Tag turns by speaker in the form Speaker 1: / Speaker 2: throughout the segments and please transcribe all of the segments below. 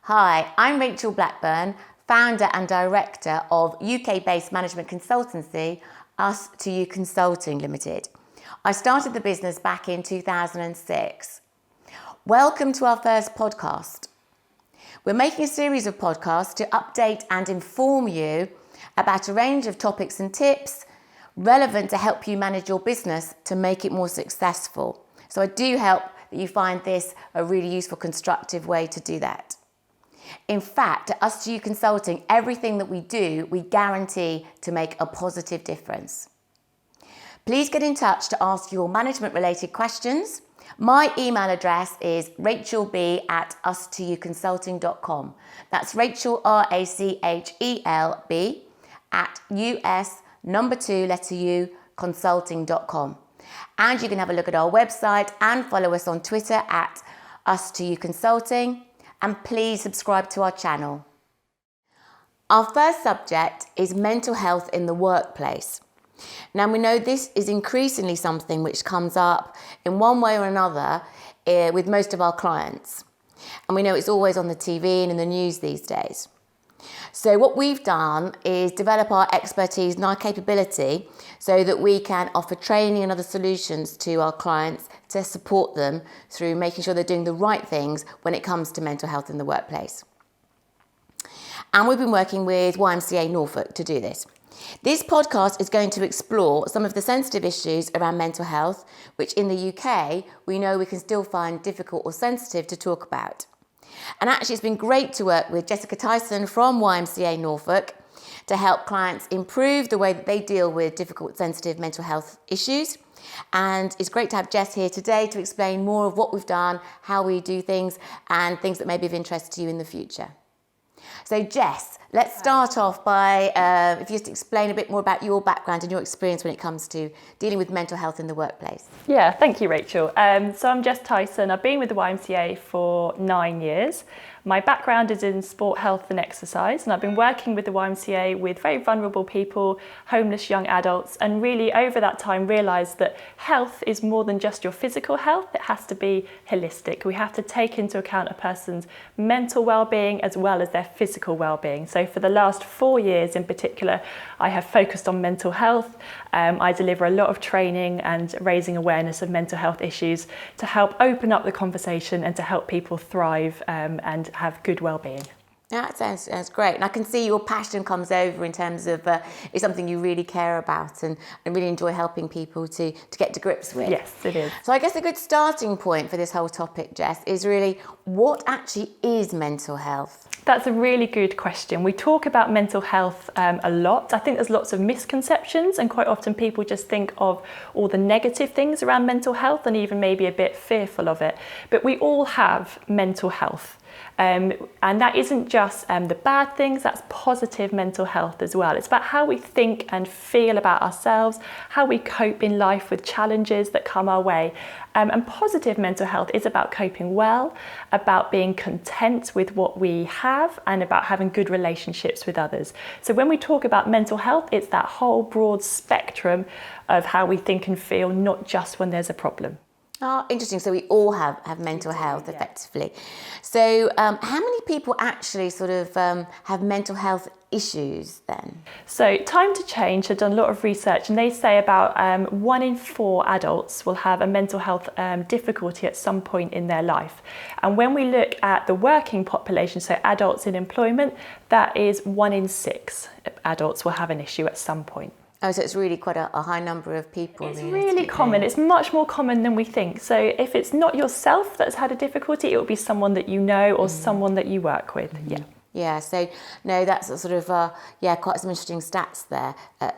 Speaker 1: Hi, I'm Rachel Blackburn, founder and director of UK-based management consultancy, US2U Consulting Limited. I started the business back in 2006. Welcome to our first podcast. We're making a series of podcasts to update and inform you about a range of topics and tips relevant to help you manage your business to make it more successful. So I do hope that you find this a really useful, constructive way to do that. In fact, at US2U Consulting, everything that we do, we guarantee to make a positive difference. Please get in touch to ask your management-related questions. My email address is rachelb@us2uconsulting.com. That's Rachel, RACHELB, at US2U Consulting.com. And you can have a look at our website and follow us on Twitter at US2U Consulting. And please subscribe to our channel. Our first subject is mental health in the workplace. Now we know this is increasingly something which comes up in one way or another with most of our clients. And we know it's always on the TV and in the news these days. So what we've done is develop our expertise and our capability so that we can offer training and other solutions to our clients to support them through making sure they're doing the right things when it comes to mental health in the workplace. And we've been working with YMCA Norfolk to do this. This podcast is going to explore some of the sensitive issues around mental health, which in the UK, we know we can still find difficult or sensitive to talk about. And actually, it's been great to work with Jessica Tyson from YMCA Norfolk to help clients improve the way that they deal with difficult, sensitive mental health issues. And it's great to have Jess here today to explain more of what we've done, how we do things, and things that may be of interest to you in the future. So Jess, let's start off by, if you just explain a bit more about your background and your experience when it comes to dealing with mental health in the workplace.
Speaker 2: Yeah, thank you, Rachel. So I'm Jess Tyson. I've been with the YMCA for 9 years. My background is in sport, health and exercise, and I've been working with the YMCA with very vulnerable people, homeless young adults, and really over that time realised that health is more than just your physical health. It has to be holistic. We have to take into account a person's mental well-being as well as their physical well-being. So for the last 4 years in particular, I have focused on mental health. I deliver a lot of training and raising awareness of mental health issues to help open up the conversation and to help people thrive and have good well-being.
Speaker 1: That sounds great. And I can see your passion comes over in terms of it's something you really care about and really enjoy helping people to get to grips with.
Speaker 2: Yes, it is.
Speaker 1: So I guess a good starting point for this whole topic, Jess, is really what actually is mental health?
Speaker 2: That's a really good question. We talk about mental health a lot. I think there's lots of misconceptions and quite often people just think of all the negative things around mental health and even maybe a bit fearful of it. But we all have mental health. And that isn't just the bad things, that's positive mental health as well. It's about how we think and feel about ourselves, how we cope in life with challenges that come our way. And positive mental health is about coping well, about being content with what we have, and about having good relationships with others. So when we talk about mental health, it's that whole broad spectrum of how we think and feel, not just when there's a problem.
Speaker 1: Oh, interesting. So we all have mental health effectively. So how many people actually sort of have mental health issues then?
Speaker 2: So Time to Change have done a lot of research and they say about 1 in 4 adults will have a mental health difficulty at some point in their life. And when we look at the working population, so adults in employment, that is 1 in 6 adults will have an issue at some point.
Speaker 1: Oh, so it's really quite a high number of people.
Speaker 2: It's really common. It's much more common than we think. So if it's not yourself that's had a difficulty, it will be someone that you know or someone that you work with. Yeah.
Speaker 1: Yeah. So no, that's a sort of quite some interesting stats there,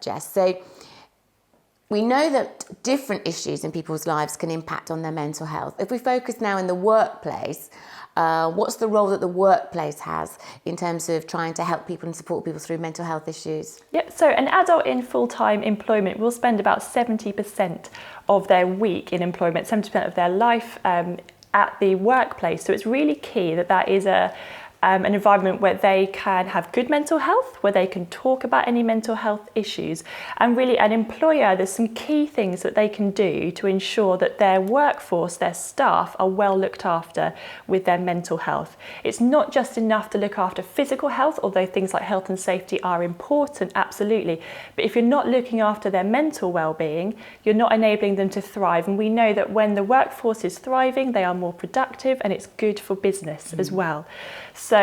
Speaker 1: Jess. So we know that different issues in people's lives can impact on their mental health. If we focus now in the workplace, what's the role that the workplace has in terms of trying to help people and support people through mental health issues?
Speaker 2: Yep, so an adult in full-time employment will spend about 70% of their week in employment, 70% of their life at the workplace. So it's really key that that is a an environment where they can have good mental health, where they can talk about any mental health issues. And really, an employer, there's some key things that they can do to ensure that their workforce, their staff, are well looked after with their mental health. It's not just enough to look after physical health, although things like health and safety are important, absolutely. But if you're not looking after their mental well-being, you're not enabling them to thrive. And we know that when the workforce is thriving, they are more productive, and it's good for business as well. So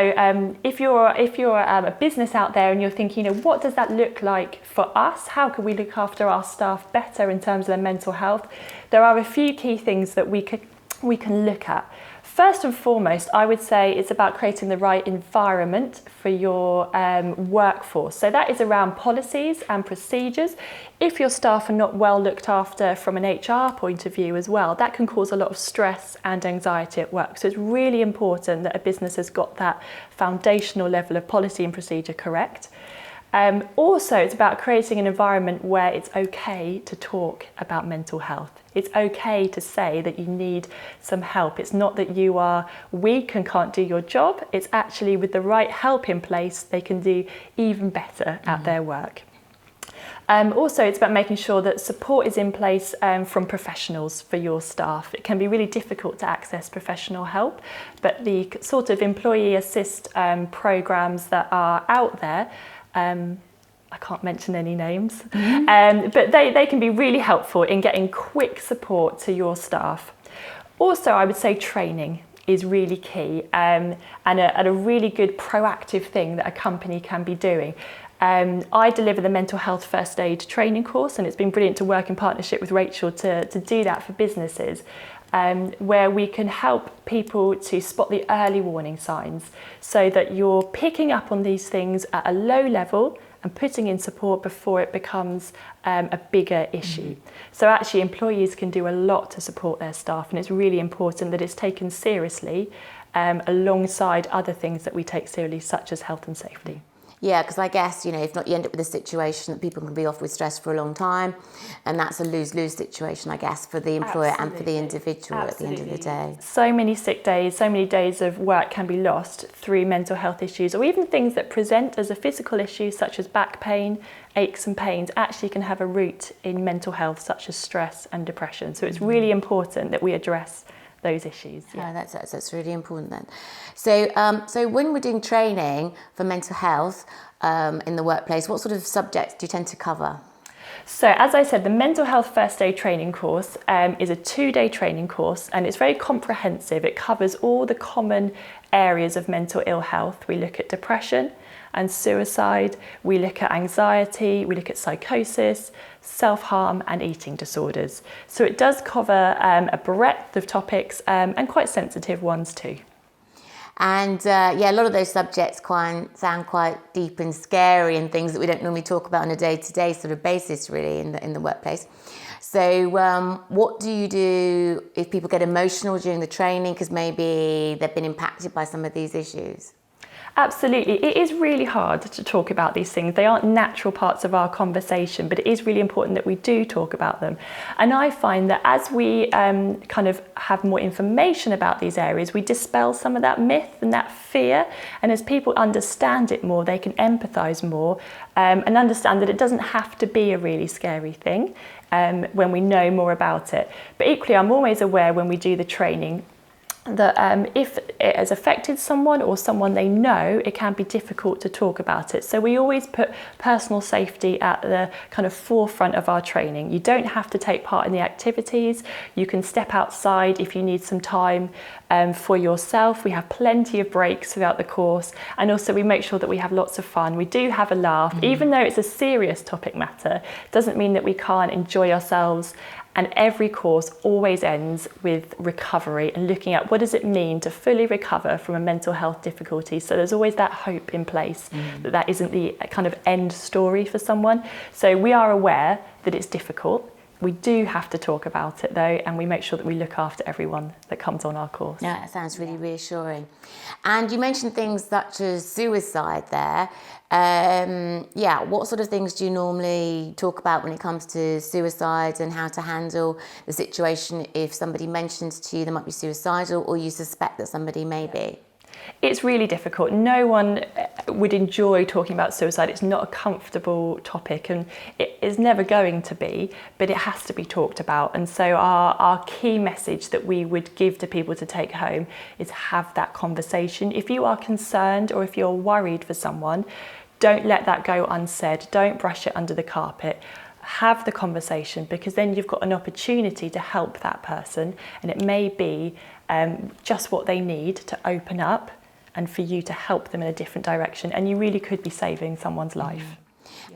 Speaker 2: if you're a business out there and you're thinking, what does that look like for us? How can we look after our staff better in terms of their mental health? There are a few key things that we can look at. First and foremost, I would say it's about creating the right environment for your workforce. So that is around policies and procedures. If your staff are not well looked after from an HR point of view as well, that can cause a lot of stress and anxiety at work. So it's really important that a business has got that foundational level of policy and procedure correct. Also, it's about creating an environment where it's okay to talk about mental health. It's okay to say that you need some help. It's not that you are weak and can't do your job. It's actually with the right help in place, they can do even better at their work. Also, it's about making sure that support is in place from professionals for your staff. It can be really difficult to access professional help, but the sort of employee assist programs that are out there, I can't mention any names, but they can be really helpful in getting quick support to your staff. Also, I would say training is really key and a really good proactive thing that a company can be doing. I deliver the mental health first aid training course, and it's been brilliant to work in partnership with Rachel to do that for businesses. Where we can help people to spot the early warning signs so that you're picking up on these things at a low level and putting in support before it becomes a bigger issue. So actually employees can do a lot to support their staff, and it's really important that it's taken seriously alongside other things that we take seriously, such as health and safety.
Speaker 1: Yeah, because I guess, if not, you end up with a situation that people can be off with stress for a long time, and that's a lose-lose situation, I guess, for the employer and for the individual at the end of the day.
Speaker 2: So many sick days, so many days of work can be lost through mental health issues, or even things that present as a physical issue, such as back pain, aches and pains, actually can have a root in mental health, such as stress and depression. So it's really important that we address those issues.
Speaker 1: Yeah, that's really important then. So when we're doing training for mental health in the workplace, what sort of subjects do you tend to cover?
Speaker 2: So as I said, the mental health first aid training course is a 2-day training course, and it's very comprehensive. It covers all the common areas of mental ill health. We look at depression and suicide, we look at anxiety, we look at psychosis, self-harm and eating disorders. So it does cover a breadth of topics and quite sensitive ones too.
Speaker 1: And a lot of those subjects sound quite deep and scary, and things that we don't normally talk about on a day-to-day sort of basis, really, in the workplace. So what do you do if people get emotional during the training because maybe they've been impacted by some of these issues?
Speaker 2: Absolutely. It is really hard to talk about these things. They aren't natural parts of our conversation, but it is really important that we do talk about them. And I find that as we kind of have more information about these areas, we dispel some of that myth and that fear. And as people understand it more, they can empathise more and understand that it doesn't have to be a really scary thing when we know more about it. But equally, I'm always aware when we do the training that if it has affected someone or someone they know, it can be difficult to talk about it. So we always put personal safety at the kind of forefront of our training. You don't have to take part in the activities. You can step outside if you need some time for yourself. We have plenty of breaks throughout the course, and also we make sure that we have lots of fun. We do have a laugh. Even though it's a serious topic matter, doesn't mean that we can't enjoy ourselves. And every course always ends with recovery and looking at what does it mean to fully recover from a mental health difficulty. So there's always that hope in place that isn't the kind of end story for someone. So we are aware that it's difficult. We do have to talk about it though, and we make sure that we look after everyone that comes on our course.
Speaker 1: Yeah, that sounds really reassuring. And you mentioned things such as suicide there. What sort of things do you normally talk about when it comes to suicide and how to handle the situation if somebody mentions to you they might be suicidal or you suspect that somebody may be?
Speaker 2: It's really difficult. No one would enjoy talking about suicide. It's not a comfortable topic, and it is never going to be, but it has to be talked about. And so our key message that we would give to people to take home is have that conversation. If you are concerned or if you're worried for someone, don't let that go unsaid. Don't brush it under the carpet. Have the conversation, because then you've got an opportunity to help that person, and it may be just what they need to open up and for you to help them in a different direction, and you really could be saving someone's life.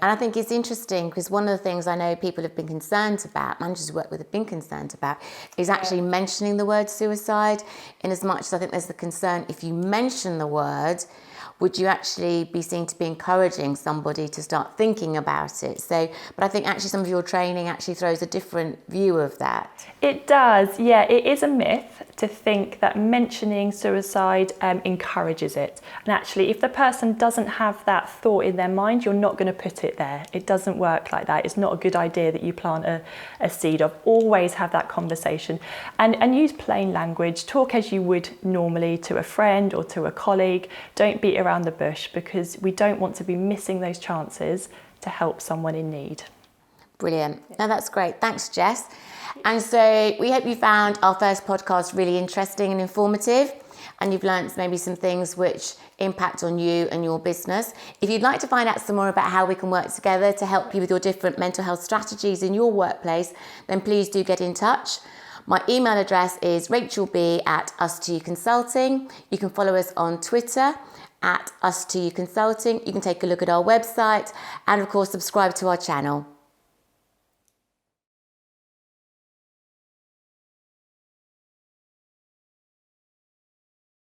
Speaker 1: And I think it's interesting because one of the things I know people have been concerned about, managers who work with have been concerned about, is actually mentioning the word suicide, in as much as I think there's the concern, if you mention the word, would you actually be seen to be encouraging somebody to start thinking about it? So, but I think actually some of your training actually throws a different view of that.
Speaker 2: It does, yeah. It is a myth to think that mentioning suicide encourages it. And actually, if the person doesn't have that thought in their mind, you're not going to put it there. It doesn't work like that. It's not a good idea that you plant a seed of. Always have that conversation and use plain language. Talk as you would normally to a friend or to a colleague. Don't beat around the bush, because we don't want to be missing those chances to help someone in need.
Speaker 1: Brilliant. No, that's great. Thanks, Jess. And so we hope you found our first podcast really interesting and informative, and you've learned maybe some things which impact on you and your business. If you'd like to find out some more about how we can work together to help you with your different mental health strategies in your workplace, then please do get in touch. My email address is rachelb@US2U Consulting. You can follow us on Twitter @US2U Consulting. You can take a look at our website and of course subscribe to our channel.